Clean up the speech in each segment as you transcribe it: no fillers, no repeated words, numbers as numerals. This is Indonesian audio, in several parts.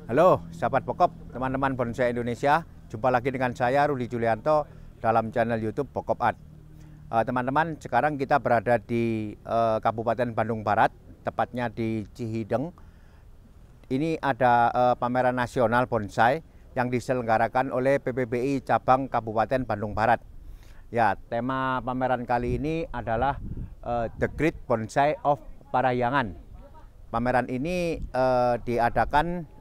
Halo, sahabat Pokop, teman-teman bonsai Indonesia. Jumpa lagi dengan saya, Rudi Julianto, dalam channel YouTube Pokop Art. Teman-teman, sekarang kita berada di Kabupaten Bandung Barat, tepatnya di Cihideng. Ini ada pameran nasional bonsai yang diselenggarakan oleh PPBI Cabang Kabupaten Bandung Barat. Ya, tema pameran kali ini adalah The Great Bonsai of Parahyangan. Pameran ini diadakan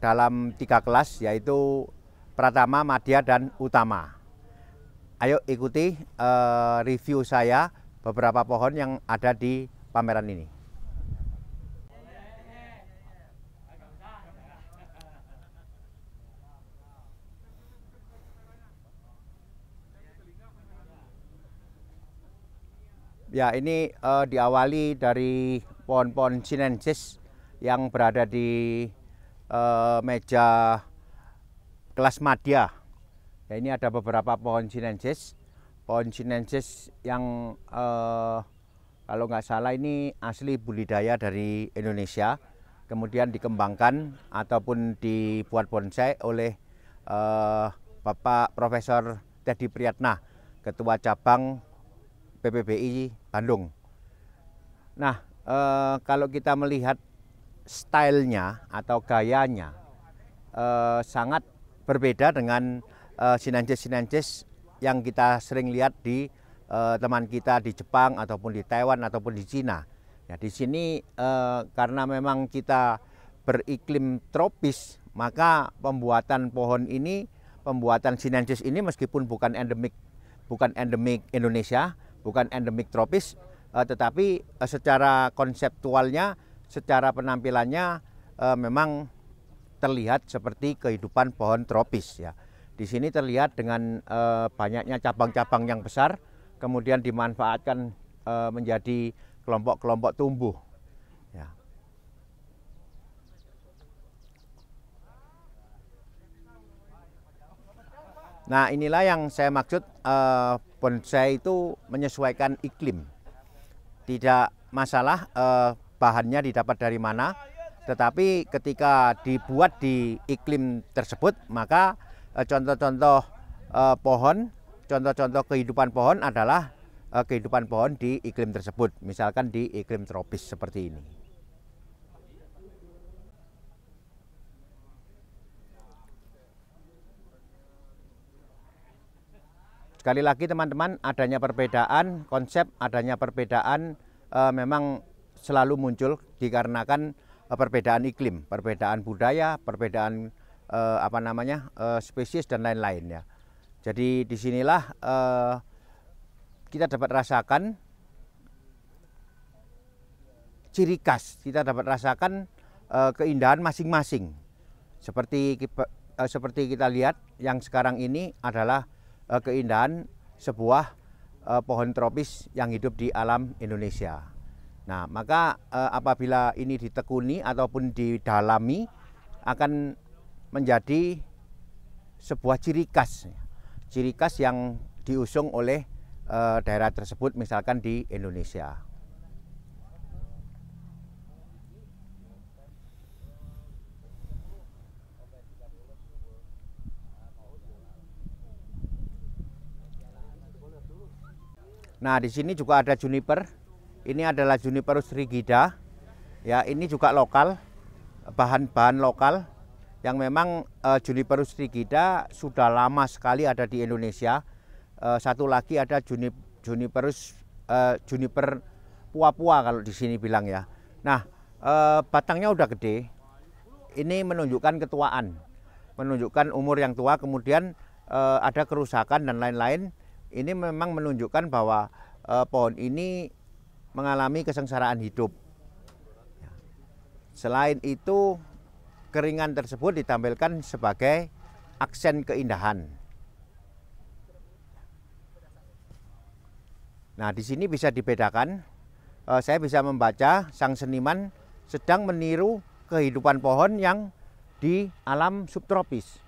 dalam 3 kelas, yaitu Pratama, Madya, dan Utama. Ayo ikuti review saya beberapa pohon yang ada di pameran ini. Ya, ini diawali dari pohon-pohon sinensis yang berada di meja kelas Madya. Ya, ini ada beberapa pohon sinensis yang kalau nggak salah ini asli budidaya dari Indonesia, kemudian dikembangkan ataupun dibuat bonsai oleh Bapak Profesor Teddy Priyatna, Ketua Cabang PPBI Bandung. Nah, kalau kita melihat stylenya atau gayanya sangat berbeda dengan sinensis yang kita sering lihat di teman kita di Jepang ataupun di Taiwan ataupun di Cina. Ya, di sini karena memang kita beriklim tropis, maka pembuatan pohon ini, pembuatan sinensis ini meskipun bukan endemik Indonesia, bukan endemik tropis, tetapi secara konseptualnya, secara penampilannya memang terlihat seperti kehidupan pohon tropis. Ya, di sini terlihat dengan banyaknya cabang-cabang yang besar, kemudian dimanfaatkan menjadi kelompok-kelompok tumbuh. Ya. Nah, inilah yang saya maksud bonsai itu menyesuaikan iklim. Tidak masalah bahannya didapat dari mana, tetapi ketika dibuat di iklim tersebut, maka contoh-contoh pohon, contoh-contoh kehidupan pohon adalah kehidupan pohon di iklim tersebut, misalkan di iklim tropis seperti ini. Sekali lagi teman-teman, adanya perbedaan konsep, adanya perbedaan memang selalu muncul dikarenakan perbedaan iklim, perbedaan budaya, perbedaan spesies dan lain-lain ya. Jadi disinilah kita dapat rasakan ciri khas, kita dapat rasakan keindahan masing-masing. Seperti kita lihat yang sekarang ini adalah keindahan sebuah pohon tropis yang hidup di alam Indonesia. Nah, maka apabila ini ditekuni ataupun didalami, akan menjadi sebuah ciri khas yang diusung oleh daerah tersebut, misalkan di Indonesia. Nah, di sini juga ada juniper. Ini adalah Juniperus rigida. Ya, ini juga lokal, bahan-bahan lokal yang memang Juniperus rigida sudah lama sekali ada di Indonesia. Satu lagi ada juniper pua-pua kalau di sini bilang ya. Nah, batangnya udah gede. Ini menunjukkan ketuaan, menunjukkan umur yang tua, kemudian ada kerusakan dan lain-lain. Ini memang menunjukkan bahwa pohon ini mengalami kesengsaraan hidup. Selain itu, keringan tersebut ditampilkan sebagai aksen keindahan. Nah, di sini bisa dibedakan, saya bisa membaca sang seniman sedang meniru kehidupan pohon yang di alam subtropis.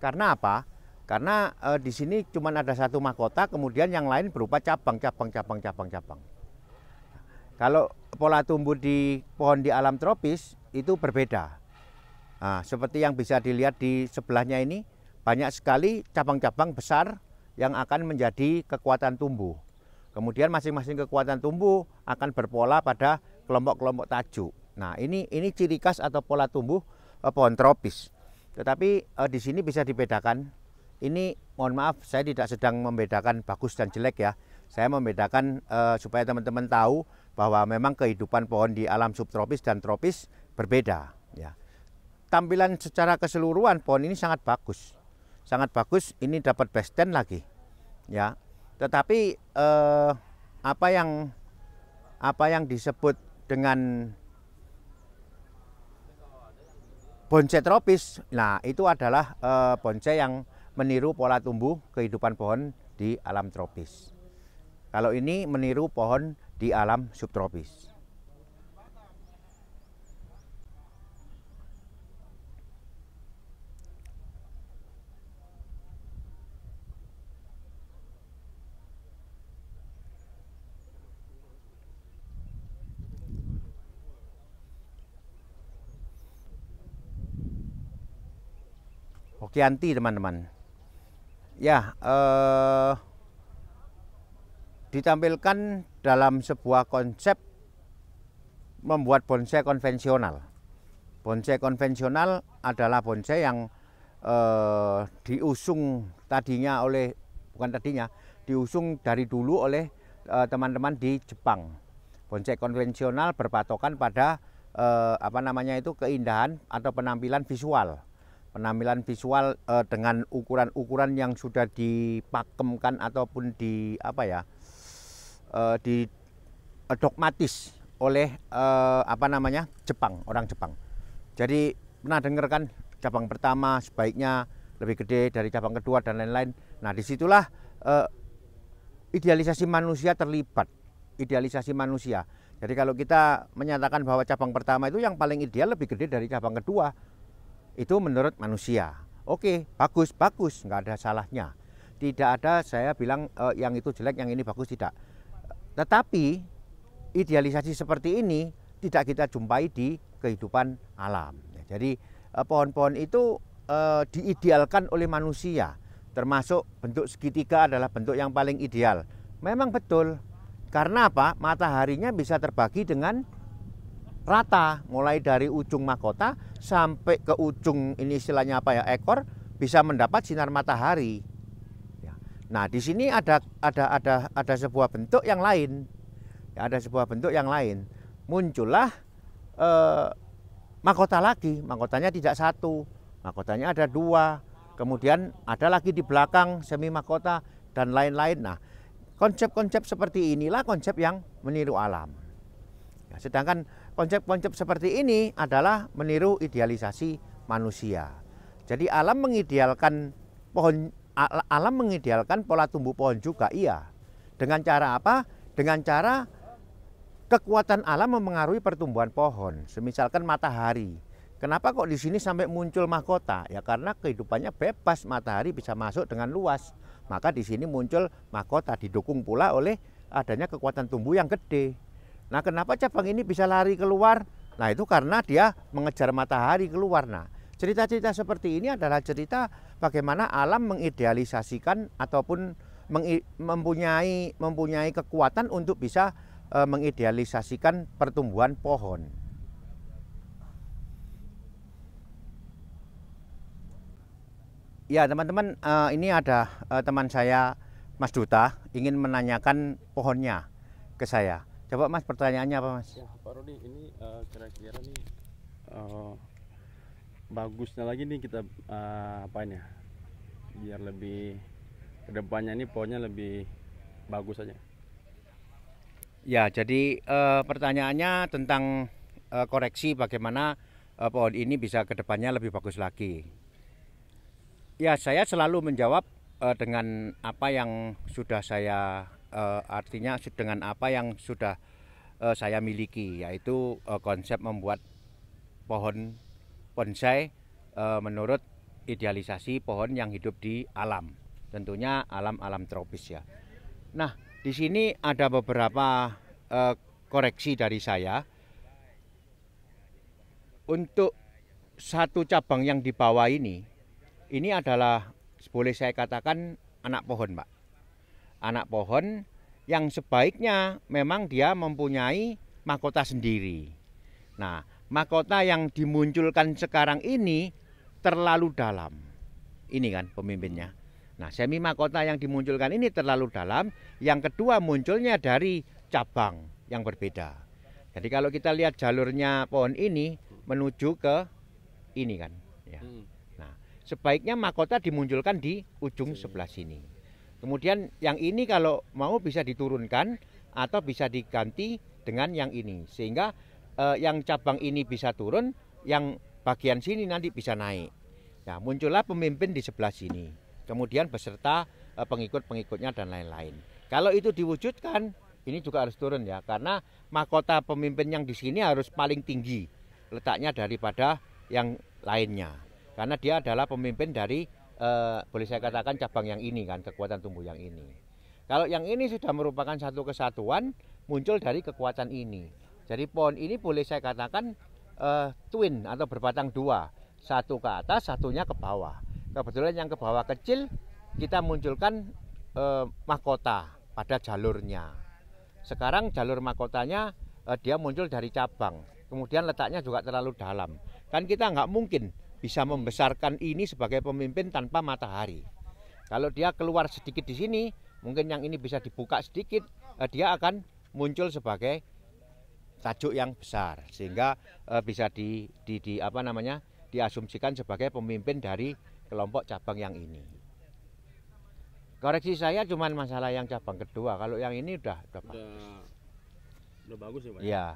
Karena apa? Karena di sini cuma ada satu mahkota, kemudian yang lain berupa cabang. Kalau pola tumbuh di pohon di alam tropis itu berbeda. Nah, seperti yang bisa dilihat di sebelahnya ini, banyak sekali cabang-cabang besar yang akan menjadi kekuatan tumbuh. Kemudian masing-masing kekuatan tumbuh akan berpola pada kelompok-kelompok tajuk. Nah, ini ciri khas atau pola tumbuh pohon tropis. Tetapi di sini bisa dibedakan. Ini mohon maaf, saya tidak sedang membedakan bagus dan jelek ya. Saya membedakan supaya teman-teman tahu bahwa memang kehidupan pohon di alam subtropis dan tropis berbeda. Ya. Tampilan secara keseluruhan pohon ini sangat bagus, ini dapat best 10 lagi ya. Tetapi apa yang disebut dengan bonsai tropis, nah itu adalah bonsai yang meniru pola tumbuh kehidupan pohon di alam tropis. Kalau ini meniru pohon di alam subtropis. Hokianti teman-teman. Ya, ditampilkan dalam sebuah konsep membuat bonsai konvensional. Bonsai konvensional adalah bonsai yang diusung diusung dari dulu oleh teman-teman di Jepang. Bonsai konvensional berpatokan pada keindahan atau penampilan visual. Penampilan visual dengan ukuran-ukuran yang sudah dipakemkan ataupun di dogmatis oleh Jepang, orang Jepang. Jadi pernah dengar kan cabang pertama sebaiknya lebih gede dari cabang kedua dan lain-lain. Nah, disitulah idealisasi manusia terlibat. Idealisasi manusia. Jadi kalau kita menyatakan bahwa cabang pertama itu yang paling ideal lebih gede dari cabang kedua, itu menurut manusia. Oke, bagus, nggak ada salahnya. Tidak ada saya bilang yang itu jelek, yang ini bagus, tidak. Tetapi idealisasi seperti ini tidak kita jumpai di kehidupan alam. Jadi pohon-pohon itu diidealkan oleh manusia, termasuk bentuk segitiga adalah bentuk yang paling ideal. Memang betul, karena apa? Mataharinya bisa terbagi dengan rata, mulai dari ujung mahkota sampai ke ujung ini istilahnya ekor, bisa mendapat sinar matahari. Nah, di sini ada sebuah bentuk yang lain. Ya, ada sebuah bentuk yang lain. Muncullah mahkota lagi. Mahkotanya tidak satu, mahkotanya ada dua. Kemudian ada lagi di belakang semi mahkota dan lain-lain. Nah, konsep-konsep seperti inilah konsep yang meniru alam. Ya, sedangkan konsep-konsep seperti ini adalah meniru idealisasi manusia. Jadi alam mengidealkan pohon, alam mengidealkan pola tumbuh pohon juga, iya. Dengan cara apa? Dengan cara kekuatan alam memengaruhi pertumbuhan pohon. Semisalkan matahari. Kenapa kok di sini sampai muncul mahkota? Ya karena kehidupannya bebas, matahari bisa masuk dengan luas. Maka di sini muncul mahkota, didukung pula oleh adanya kekuatan tumbuh yang gede. Nah, kenapa cabang ini bisa lari keluar? Nah, itu karena dia mengejar matahari keluar. Nah, cerita-cerita seperti ini adalah cerita bagaimana alam mengidealisasikan ataupun mempunyai kekuatan untuk bisa mengidealisasikan pertumbuhan pohon. Ya, teman-teman, ini ada teman saya, Mas Duta, ingin menanyakan pohonnya ke saya. Coba Mas, pertanyaannya apa Mas? Ya Pak Rodi, ini kira-kira nih bagusnya lagi nih kita apain ya, biar lebih kedepannya ini pohonnya lebih bagus aja. Ya, jadi pertanyaannya tentang koreksi bagaimana pohon ini bisa kedepannya lebih bagus lagi. Ya, saya selalu menjawab dengan apa yang sudah saya artinya dengan apa yang sudah saya miliki, yaitu konsep membuat pohon bonsai menurut idealisasi pohon yang hidup di alam, tentunya alam-alam tropis ya. Nah, di sini ada beberapa koreksi dari saya untuk satu cabang yang di bawah ini adalah boleh saya katakan anak pohon, Pak. Anak pohon yang sebaiknya memang dia mempunyai mahkota sendiri. Nah, mahkota yang dimunculkan sekarang ini terlalu dalam. Ini kan pemimpinnya. Nah, semi mahkota yang dimunculkan ini terlalu dalam. Yang kedua munculnya dari cabang yang berbeda. Jadi kalau kita lihat jalurnya pohon ini menuju ke ini kan. Ya. Nah, sebaiknya mahkota dimunculkan di ujung sebelah sini. Kemudian yang ini kalau mau bisa diturunkan atau bisa diganti dengan yang ini. Sehingga yang cabang ini bisa turun, yang bagian sini nanti bisa naik. Nah, muncullah pemimpin di sebelah sini. Kemudian beserta pengikut-pengikutnya dan lain-lain. Kalau itu diwujudkan, ini juga harus turun ya, karena mahkota pemimpin yang di sini harus paling tinggi letaknya daripada yang lainnya. Karena dia adalah pemimpin dari, boleh saya katakan cabang yang ini kan, kekuatan tumbuh yang ini. Kalau yang ini sudah merupakan satu kesatuan, muncul dari kekuatan ini. Jadi pohon ini boleh saya katakan twin atau berbatang dua. Satu ke atas, satunya ke bawah. Kebetulan yang ke bawah kecil, kita munculkan mahkota pada jalurnya. Sekarang jalur mahkotanya dia muncul dari cabang. Kemudian letaknya juga terlalu dalam. Kan kita nggak mungkin bisa membesarkan ini sebagai pemimpin tanpa matahari. Kalau dia keluar sedikit di sini, mungkin yang ini bisa dibuka sedikit, dia akan muncul sebagai tajuk yang besar, sehingga bisa diasumsikan sebagai pemimpin dari kelompok cabang yang ini. Koreksi saya cuma masalah yang cabang kedua, kalau yang ini udah bagus ya Pak? Iya.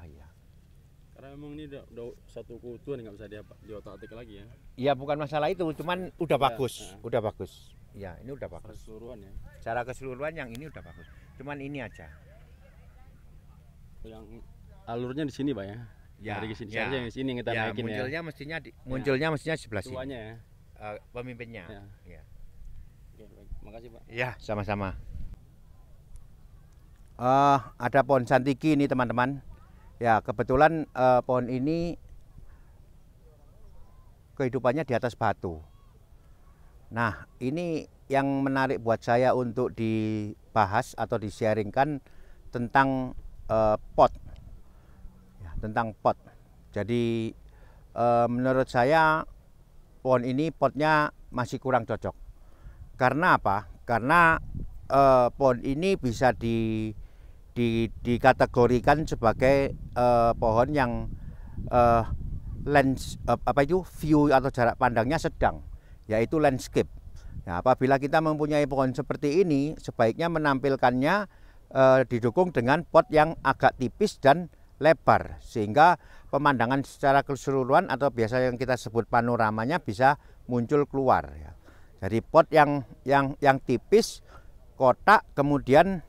Karena memang ini udah satu keutuhan, nggak bisa diotak-atik lagi ya? Iya, bukan masalah itu, cuman udah bagus, udah bagus. Ya, ini udah bagus. Keseluruhan ya? Secara keseluruhan yang ini udah bagus, cuman ini aja. Yang alurnya di sini Pak ya? Ya, dari sini saja di sini kita naikin munculnya ya? Munculnya mestinya sebelah sini. Tuanya ya? Pemimpinnya. Ya. Oke, baik. Makasih Pak. Ya, sama-sama. Ada pohon santiki ini teman-teman. Ya, kebetulan pohon ini kehidupannya di atas batu. Nah, ini yang menarik buat saya untuk dibahas atau di-sharingkan tentang pot. Ya, tentang pot. Jadi menurut saya pohon ini potnya masih kurang cocok. Karena apa? Karena pohon ini bisa dikategorikan sebagai pohon yang view atau jarak pandangnya sedang, yaitu landscape. Nah, apabila kita mempunyai pohon seperti ini, sebaiknya menampilkannya didukung dengan pot yang agak tipis dan lebar, sehingga pemandangan secara keseluruhan atau biasa yang kita sebut panoramanya bisa muncul keluar. Jadi pot yang tipis, kotak, kemudian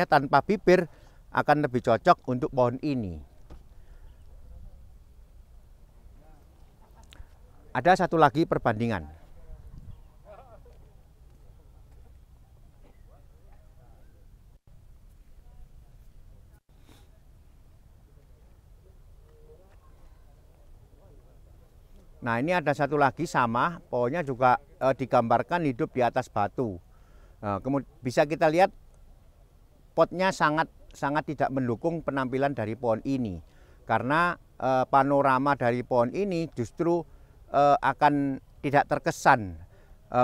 tanpa bibir akan lebih cocok untuk pohon ini. Ada satu lagi perbandingan. Nah, ini ada satu lagi sama, pohonnya juga digambarkan hidup di atas batu. Kemudian bisa kita lihat potnya sangat tidak mendukung penampilan dari pohon ini, karena panorama dari pohon ini justru akan tidak terkesan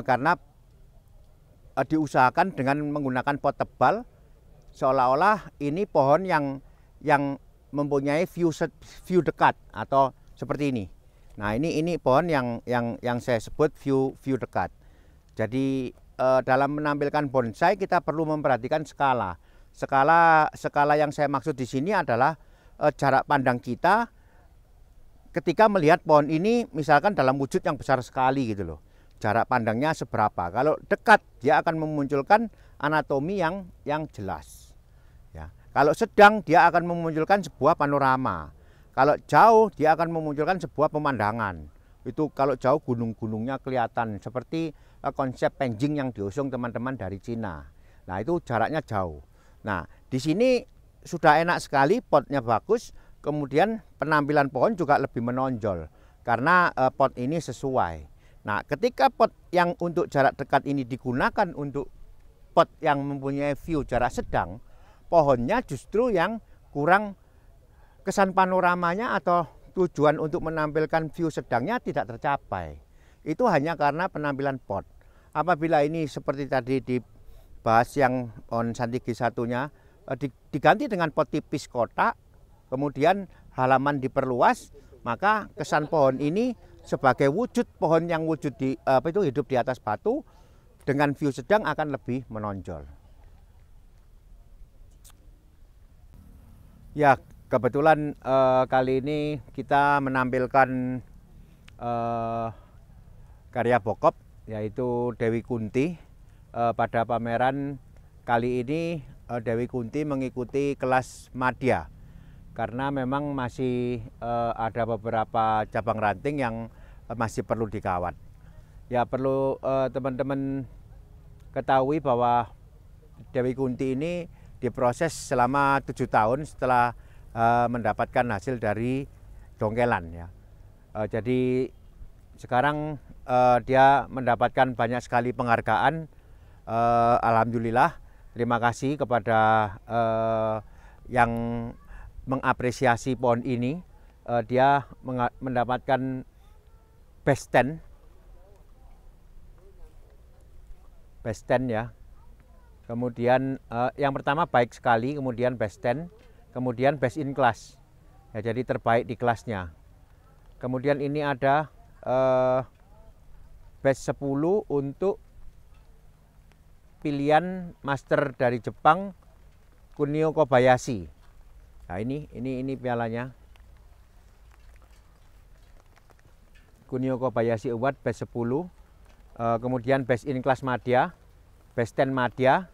karena diusahakan dengan menggunakan pot tebal, seolah-olah ini pohon yang mempunyai view dekat atau seperti ini. Nah, ini pohon yang saya sebut view dekat. Jadi dalam menampilkan bonsai kita perlu memperhatikan skala. Skala yang saya maksud di sini adalah jarak pandang kita ketika melihat pohon ini, misalkan dalam wujud yang besar sekali gitu loh. Jarak pandangnya seberapa? Kalau dekat dia akan memunculkan anatomi yang jelas. Ya. Kalau sedang dia akan memunculkan sebuah panorama. Kalau jauh dia akan memunculkan sebuah pemandangan. Itu kalau jauh gunung-gunungnya kelihatan seperti konsep Penjing yang diusung teman-teman dari Cina. Nah, itu jaraknya jauh. Nah, di sini sudah enak sekali, potnya bagus, kemudian penampilan pohon juga lebih menonjol. karena pot ini sesuai. Nah, ketika pot yang untuk jarak dekat ini digunakan untuk pot yang mempunyai view jarak sedang, pohonnya justru yang kurang, kesan panoramanya atau tujuan untuk menampilkan view sedangnya tidak tercapai. Itu hanya karena penampilan pot. Apabila ini seperti tadi dibahas yang pohon santigi satunya, diganti dengan pot tipis kotak, kemudian halaman diperluas, maka kesan pohon ini sebagai wujud pohon yang wujud di hidup di atas batu dengan view sedang akan lebih menonjol. Ya, kebetulan kali ini kita menampilkan karya Bokop, yaitu Dewi Kunti. Pada pameran kali ini Dewi Kunti mengikuti kelas madya, karena memang masih ada beberapa cabang ranting yang masih perlu dikawat. Ya, perlu teman-teman ketahui bahwa Dewi Kunti ini diproses selama 7 tahun setelah mendapatkan hasil dari dongkelan, ya. Jadi sekarang dia mendapatkan banyak sekali penghargaan. Alhamdulillah, terima kasih kepada yang mengapresiasi pohon ini. Dia mendapatkan best 10 ya. Kemudian yang pertama baik sekali, kemudian best 10, kemudian best in class. Ya, jadi terbaik di kelasnya. Kemudian ini ada best 10 untuk pilihan master dari Jepang, Kunio Kobayashi. Nah, ini pialanya. Kunio Kobayashi Award best 10. Kemudian best in class madya, best 10 madya,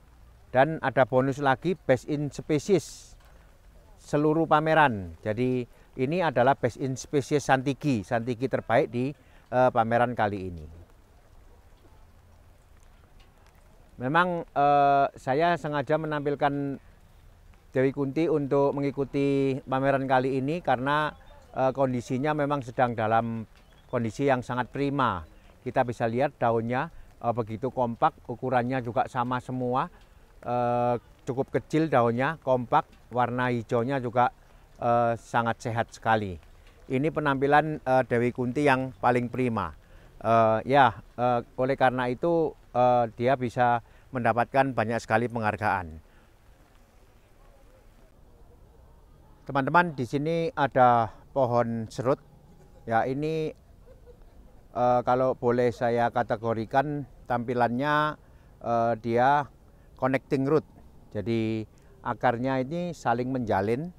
dan ada bonus lagi best in species seluruh pameran. Jadi ini adalah best in species santigi terbaik di pameran kali ini. Memang saya sengaja menampilkan Dewi Kunti untuk mengikuti pameran kali ini karena kondisinya memang sedang dalam kondisi yang sangat prima. Kita bisa lihat daunnya begitu kompak, ukurannya juga sama semua, cukup kecil daunnya, kompak, warna hijaunya juga sangat sehat sekali. Ini penampilan Dewi Kunti yang paling prima. Oleh karena itu dia bisa mendapatkan banyak sekali penghargaan. Teman-teman, di sini ada pohon serut. Ya, ini kalau boleh saya kategorikan tampilannya dia connecting root. Jadi akarnya ini saling menjalin,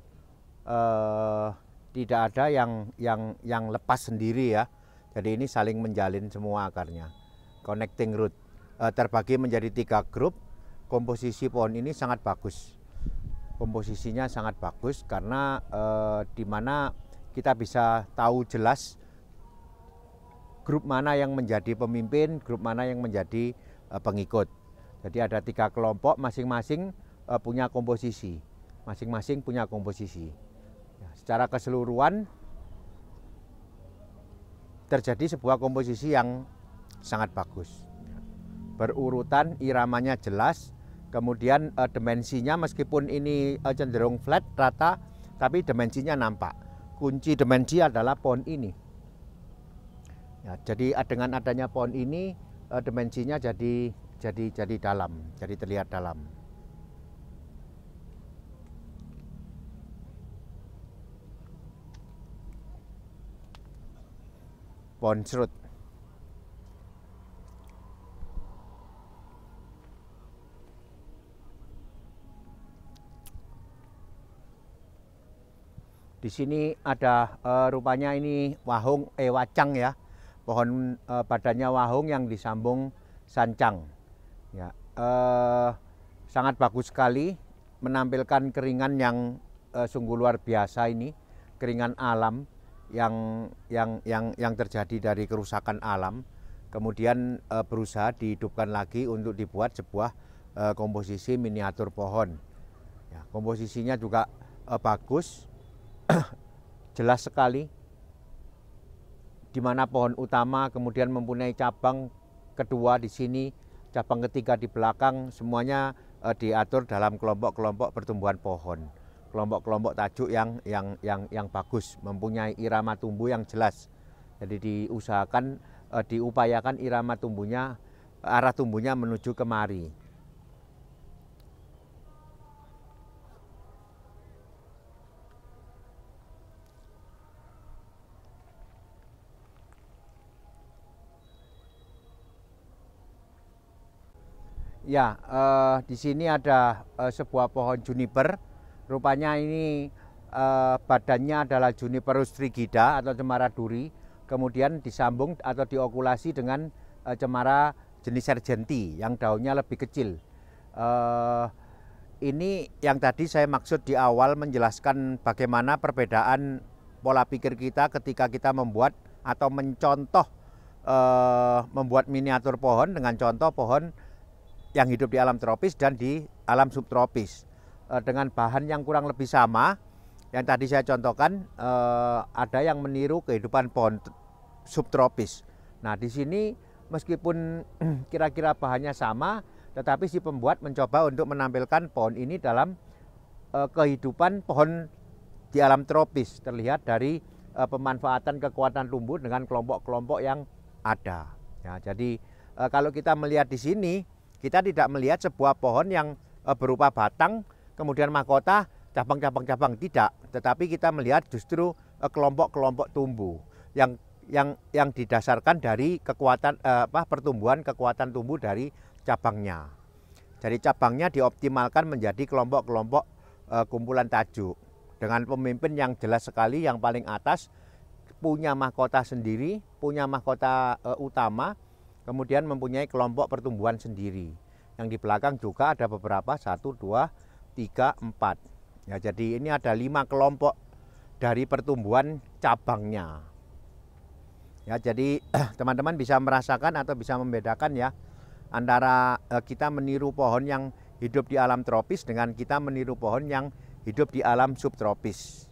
tidak ada yang lepas sendiri, ya. Jadi ini saling menjalin semua akarnya. Connecting root terbagi menjadi 3 grup. Komposisi pohon ini sangat bagus. Komposisinya sangat bagus karena di mana kita bisa tahu jelas grup mana yang menjadi pemimpin, grup mana yang menjadi pengikut. Jadi ada 3 kelompok, masing-masing punya komposisi. Masing-masing punya komposisi. Ya, secara keseluruhan terjadi sebuah komposisi yang sangat bagus. Berurutan, iramanya jelas, kemudian dimensinya meskipun ini cenderung flat, rata, tapi dimensinya nampak. Kunci dimensi adalah pohon ini. Ya, jadi dengan adanya pohon ini dimensinya jadi dalam, jadi terlihat dalam. Pohon serut. Di sini ada rupanya ini wahung wacang, ya. Pohon badannya wahung yang disambung sancang. Ya, sangat bagus sekali, menampilkan keringan yang sungguh luar biasa ini, keringan alam yang terjadi dari kerusakan alam, kemudian berusaha dihidupkan lagi untuk dibuat sebuah komposisi miniatur pohon. Ya, komposisinya juga bagus, jelas sekali. di mana pohon utama kemudian mempunyai cabang kedua di sini, cabang ketiga di belakang, semuanya diatur dalam kelompok-kelompok pertumbuhan pohon. Kelompok-kelompok tajuk yang bagus, mempunyai irama tumbuh yang jelas. Jadi diupayakan irama tumbuhnya, arah tumbuhnya menuju kemari. Ya, di sini ada sebuah pohon juniper. Rupanya ini badannya adalah Juniperus frigida atau cemara duri. Kemudian disambung atau diokulasi dengan cemara jenis sergenti yang daunnya lebih kecil. Ini yang tadi saya maksud di awal menjelaskan bagaimana perbedaan pola pikir kita ketika kita membuat atau mencontoh membuat miniatur pohon dengan contoh pohon yang hidup di alam tropis dan di alam subtropis. Dengan bahan yang kurang lebih sama, yang tadi saya contohkan, ada yang meniru kehidupan pohon subtropis. Nah, di sini meskipun kira-kira bahannya sama, tetapi si pembuat mencoba untuk menampilkan pohon ini dalam kehidupan pohon di alam tropis. Terlihat dari pemanfaatan kekuatan tumbuh dengan kelompok-kelompok yang ada. Ya, jadi kalau kita melihat di sini, kita tidak melihat sebuah pohon yang berupa batang, kemudian mahkota, cabang-cabang tidak. Tetapi kita melihat justru kelompok-kelompok tumbuh yang didasarkan dari kekuatan pertumbuhan kekuatan tumbuh dari cabangnya. Jadi cabangnya dioptimalkan menjadi kelompok-kelompok kumpulan tajuk dengan pemimpin yang jelas sekali, yang paling atas punya mahkota sendiri, punya mahkota utama. Kemudian mempunyai kelompok pertumbuhan sendiri. Yang di belakang juga ada beberapa, 1, 2, 3, 4. Ya, jadi ini ada 5 kelompok dari pertumbuhan cabangnya. Ya, jadi teman-teman bisa merasakan atau bisa membedakan ya antara kita meniru pohon yang hidup di alam tropis dengan kita meniru pohon yang hidup di alam subtropis.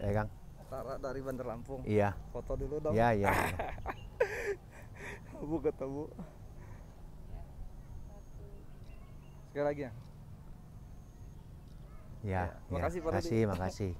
Ya, Kang. Tara dari Bandar Lampung. Iya. Foto dulu dong. Iya, iya. Bu ketemu. Sekali lagi ya. Ya, makasih Pak Rudi. Makasih.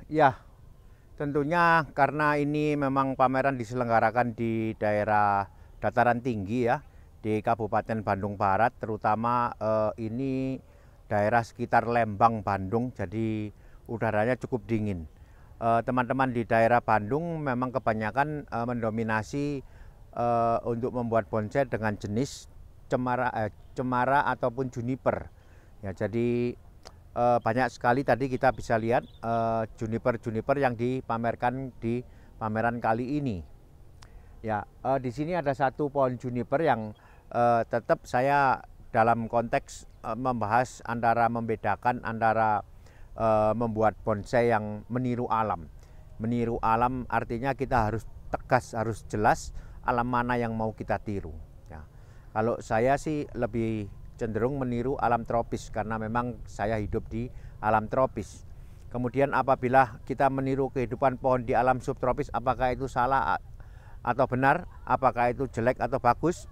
Ya, tentunya karena ini memang pameran diselenggarakan di daerah dataran tinggi ya, di Kabupaten Bandung Barat, terutama ini daerah sekitar Lembang, Bandung, jadi udaranya cukup dingin. Teman-teman di daerah Bandung memang kebanyakan mendominasi untuk membuat bonsai dengan jenis cemara ataupun juniper. Ya, jadi banyak sekali tadi kita bisa lihat juniper yang dipamerkan di pameran kali ini. Ya, di sini ada satu pohon juniper yang tetap saya dalam konteks membahas membedakan antara membuat bonsai yang meniru alam. Meniru alam artinya kita harus tegas, harus jelas alam mana yang mau kita tiru. Ya. Kalau saya sih lebih cenderung meniru alam tropis karena memang saya hidup di alam tropis. Kemudian apabila kita meniru kehidupan pohon di alam subtropis, apakah itu salah atau benar, apakah itu jelek atau bagus,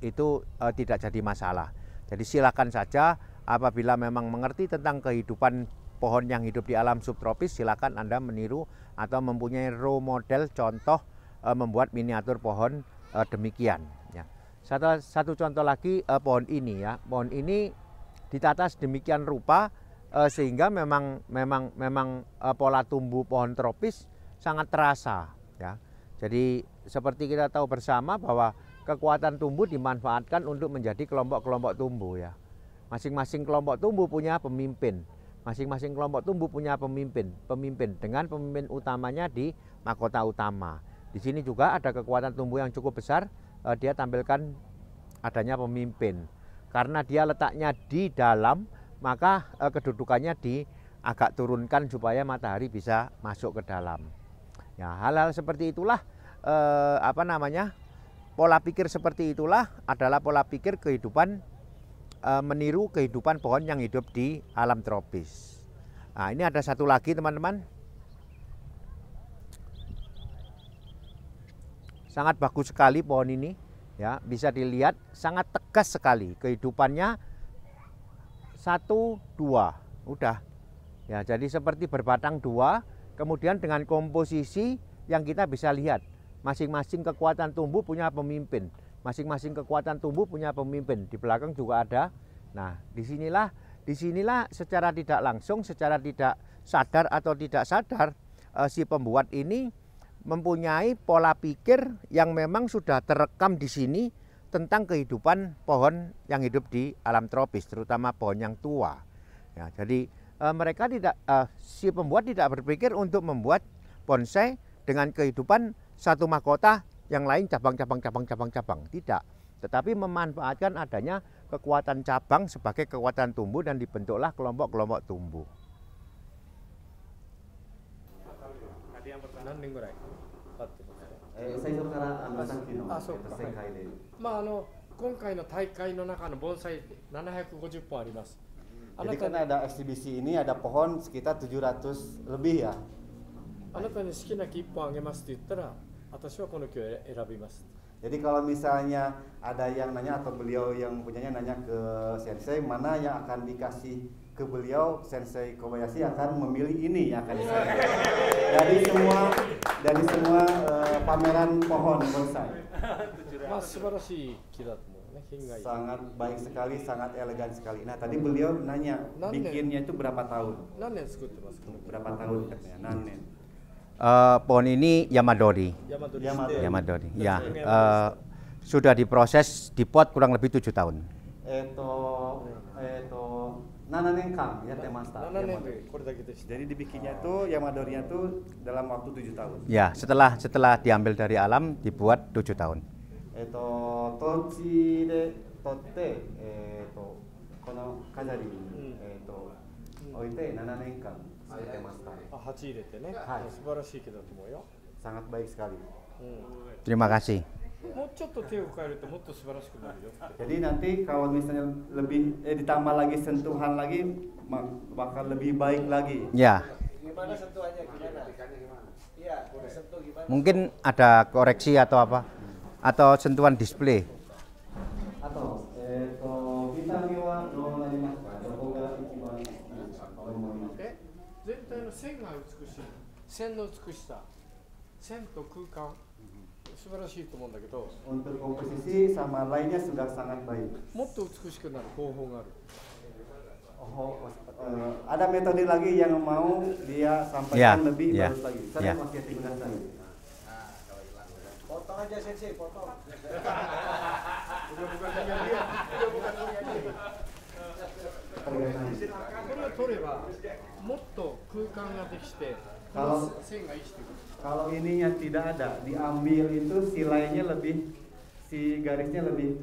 itu tidak jadi masalah. Jadi silakan saja apabila memang mengerti tentang kehidupan pohon yang hidup di alam subtropis, silakan Anda meniru atau mempunyai role model contoh membuat miniatur pohon demikian. Ya. Satu contoh lagi pohon ini ya, pohon ini ditata sedemikian rupa sehingga memang pola tumbuh pohon tropis sangat terasa. Ya. Jadi seperti kita tahu bersama bahwa kekuatan tumbuh dimanfaatkan untuk menjadi kelompok-kelompok tumbuh ya. Masing-masing kelompok tumbuh punya pemimpin. Masing-masing kelompok tumbuh punya pemimpin dengan pemimpin utamanya di mahkota utama. Di sini juga ada kekuatan tumbuh yang cukup besar, dia tampilkan adanya pemimpin. Karena dia letaknya di dalam, maka kedudukannya agak turunkan supaya matahari bisa masuk ke dalam. Ya, hal-hal seperti itulah pola pikir seperti itulah adalah pola pikir kehidupan meniru kehidupan pohon yang hidup di alam tropis. Nah, ini ada satu lagi teman-teman. Sangat bagus sekali pohon ini, ya bisa dilihat sangat tegas sekali kehidupannya 1, 2, udah. Ya, jadi seperti berbatang 2, kemudian dengan komposisi yang kita bisa lihat, masing-masing kekuatan tumbuh punya pemimpin. Masing-masing kekuatan tumbuh punya pemimpin. Di belakang juga ada. Nah, disinilah secara tidak langsung, secara tidak sadar atau tidak sadar, si pembuat ini mempunyai pola pikir yang memang sudah terekam di sini tentang kehidupan pohon yang hidup di alam tropis, terutama pohon yang tua. Ya, jadi si pembuat tidak berpikir untuk membuat bonsai dengan kehidupan satu mahkota yang lain cabang, tidak. Tetapi memanfaatkan adanya kekuatan cabang sebagai kekuatan tumbuh dan dibentuklah kelompok-kelompok tumbuh. Jadi kan ada eksibisi ini ada pohon sekitar 700 lebih ya. Jadi kalau misalnya ada yang nanya atau beliau yang punyanya nanya ke sensei mana yang akan dikasih ke beliau, sensei Kobayashi akan memilih ini yang akan disayang. dari semua pameran pohon bonsai. Sangat baik sekali, sangat elegan sekali. Nah tadi beliau nanya bikinnya itu berapa tahun? Berapa tahun katanya? Nanen. Pohon ini Yamadori. Ya, sudah diproses di pot kurang lebih 7 tahun. Nananenkang ya temasta. Jadi dibikinnya tuh Yamadorinya tuh dalam waktu 7 tahun. Ya, setelah diambil dari alam dibuat 7 tahun. Tochi de totte kono kajari oite 7 nenkang sutemashita. Sangat baik sekali. Terima kasih. Jadi nanti kalau misalnya lebih ditambah lagi sentuhan lagi bakal lebih baik lagi. Ya. Gimana sentuhannya? Gimana? Iya, sentuh gimana? Mungkin ada koreksi atau apa? Atau sentuhan display. Atau vitamiwa no narimasu ka? Doko ga ichiban 線の美しさ、線と空間、素晴らしいと思うんだけど、 Untuk komposisi sama lainnya sudah sangat baik. もっと美しくなる方法がある。 Ada metode lagi yang mau dia Ya, sampaikan lebih ya, bagus lagi. ya. Saya masih tinggal saya. Potong aja sensei, potong. Udah bukan punya dia, udah bukan punya dia. これを取ればもっと空間ができて、この線が生きてくる。 Kalau ininya tidak ada, diambil itu silainya lebih, si garisnya lebih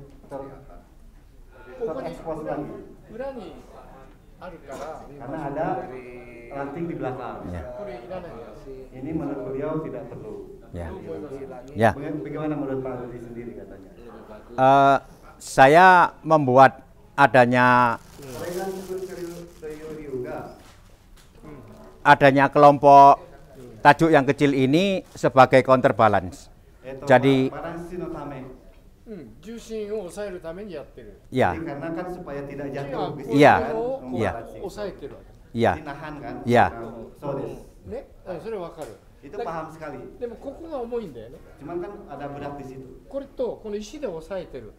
terekspos lagi. 裏にあるから、 Karena ada ranting di belakang. Ya. これいらない。 Ini menurut beliau tidak perlu. Ya. どう思います？ Ya. Bagaimana menurut Pak Dodi sendiri katanya? Saya membuat adanya kelompok tajuk yang kecil ini sebagai counterbalance. Jadi 重心を抑えるためにやってる。 ya, Karena kan supaya tidak 木 jatuh. はこう gitu いう Iya, のをこう iya. 抑えてるわけ。 ya, Dinahan kan? Iya. So des. ね、それわかる。 Itu paham sekali. でもここが重いんだよね。 Cuman kan ada berat di situ. これとこの石で押さえてる。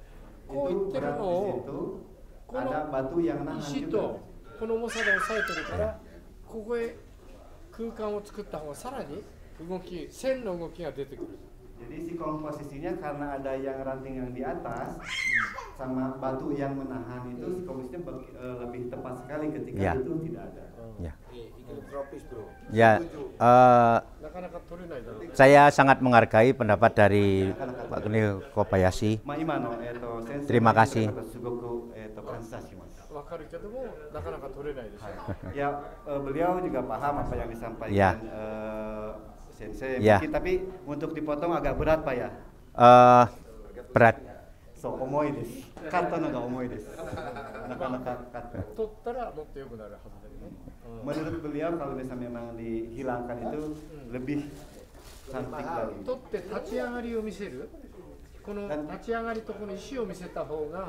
こうい Itu ってる berat の di を situ. こ Ada の batu yang nahan 石 juga. とこの重さで押さえてるからここへ空間を作った方がさらに動き線の動きが出てくる。 Jadi si komposisinya karena ada yang ranting yang di atas sama batu yang menahan itu si komposisinya lebih tepat sekali ketika Ya. itu tidak ada. ya, Iklim tropis, bro. ya. なかなか取れないだろう。 Saya sangat menghargai pendapat dari Pak Kunio Kobayashi. Ma imano, sensei Terima kasih. Sugoku kansashimasu. わかるけどもなかなか取れないでしょ。 Ya, beliau juga paham apa yang disampaikan Ya. sensei. Ya. Mungkin, tapi untuk dipotong agak berat Pak ya. Berat. So, omoi desu. Kato no ga omoi desu. Nakanaka kato. 取ったらもっと良くなるはずだよね。 Menurut beliau kalau misalnya memang dihilangkan itu lebih cantik lagi. 取って立ち上がりを見せる。この立ち上がりとこの石を見せた方が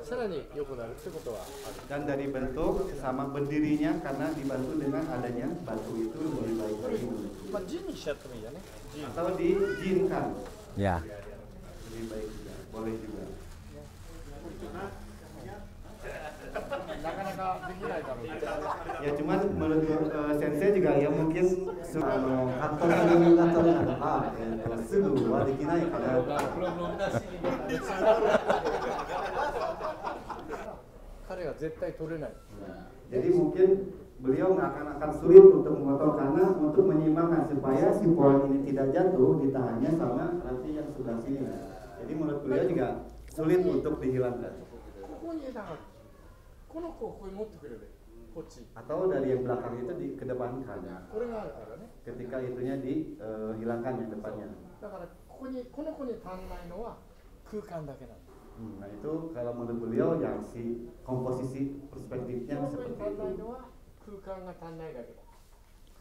さらに良くなるってことはある。 Dan dari bentuk sama berdirinya karena dibantu dengan adanya batu itu lebih baik lagi. まあジンにしちゃってもいいよね。ジン。 Atau dijinkan Ya. lebih baik juga, boleh juga. なかなかできないだろうけど。 Ya cuman menurut sensei juga ya mungkin kantor sugu wa dekinai kana. 彼は絶対取れない。 Jadi mungkin beliau akan sulit untuk memotong karena untuk menyeimbangkan supaya si pohon ini tidak jatuh ditahannya sama ranting yang sebelah sini. Jadi menurut beliau juga sulit untuk dihilangkan. ここに枝がある。この子をここに持ってくれる。こっち。 Atau dari yang belakang itu dikedepankan これがあるからね。 ketika itunya dihilangkan yang depannya. だからこの子に足んないのは空間だけなの。 Nah itu kalau menurut beliau yang si komposisi こ perspektifnya の子に seperti 足んない itu. のは空間が足んないだけだ。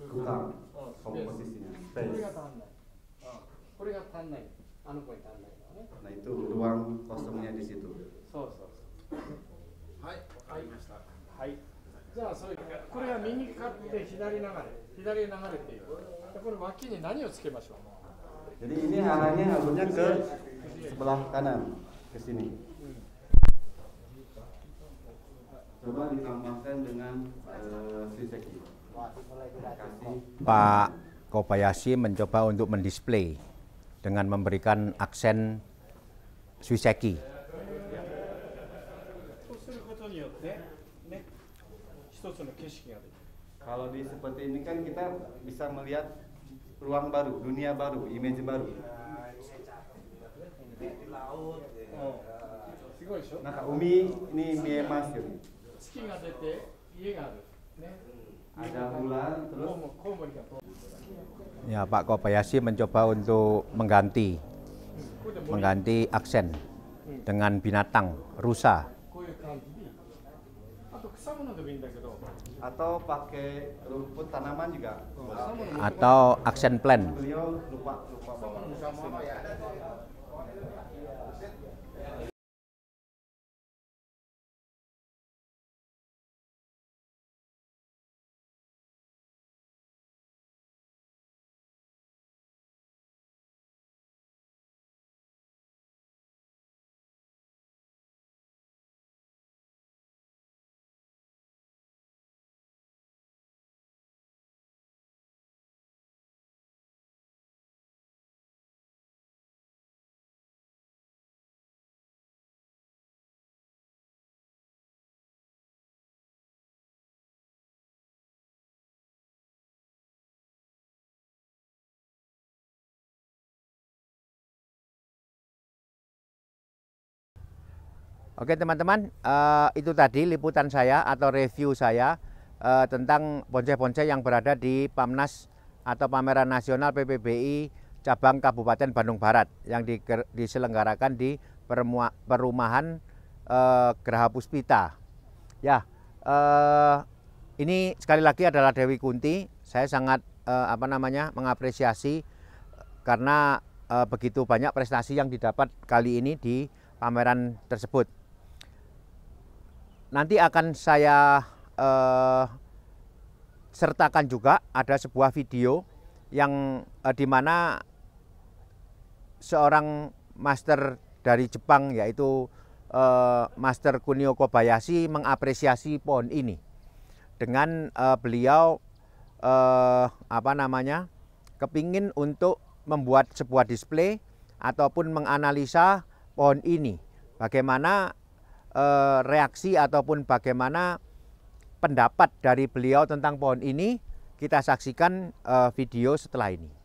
Kurang スペース。 komposisinya これ space. が足んない。これが足んない。あの子に足んないからね。 Nah itu ruang kosongnya di situ. そうそうそう。はい、わかりました。はい。じゃあそれこれが右かって左流れ、左へ流れている。でこれ脇に何をつけましょう。 Jadi ini arahnya alurnya ke sebelah kanan ke sini. Coba ditambahkan dengan shiseki. Kasih. Pak Kobayashi mencoba untuk mendisplay dengan memberikan aksen suiseki. そうすることによってね、一つの景色ができる。 Kalau di seperti ini kan kita bisa melihat ruang baru, dunia baru, image baru. すごいでしょ。 Nah, umi ini miemasu nih. 月が出て家がある。ね。 Ada bulan コ terus ウモリが。 Ya, Pak Kobayashi mencoba untuk mengganti aksen dengan binatang rusa こういう感じに。あと草物でもいいんだけど。 atau pakai rumput tanaman juga. 草物 atau aksen plan. Beliau lupa bawa. 草物や。Oke teman-teman, itu tadi liputan saya atau review saya tentang bonsai-bonsai yang berada di PAMNAS atau Pameran Nasional PPBI Cabang Kabupaten Bandung Barat yang diselenggarakan di perumahan Geraha Puspita. Ya, ini sekali lagi adalah Dewi Kunti. Saya sangat mengapresiasi karena begitu banyak prestasi yang didapat kali ini di pameran tersebut. Nanti akan saya sertakan juga ada sebuah video yang dimana seorang master dari Jepang yaitu Master Kunio Kobayashi mengapresiasi pohon ini dengan beliau kepingin untuk membuat sebuah display ataupun menganalisa pohon ini, bagaimana reaksi ataupun bagaimana pendapat dari beliau tentang pohon ini. Kita saksikan video setelah ini.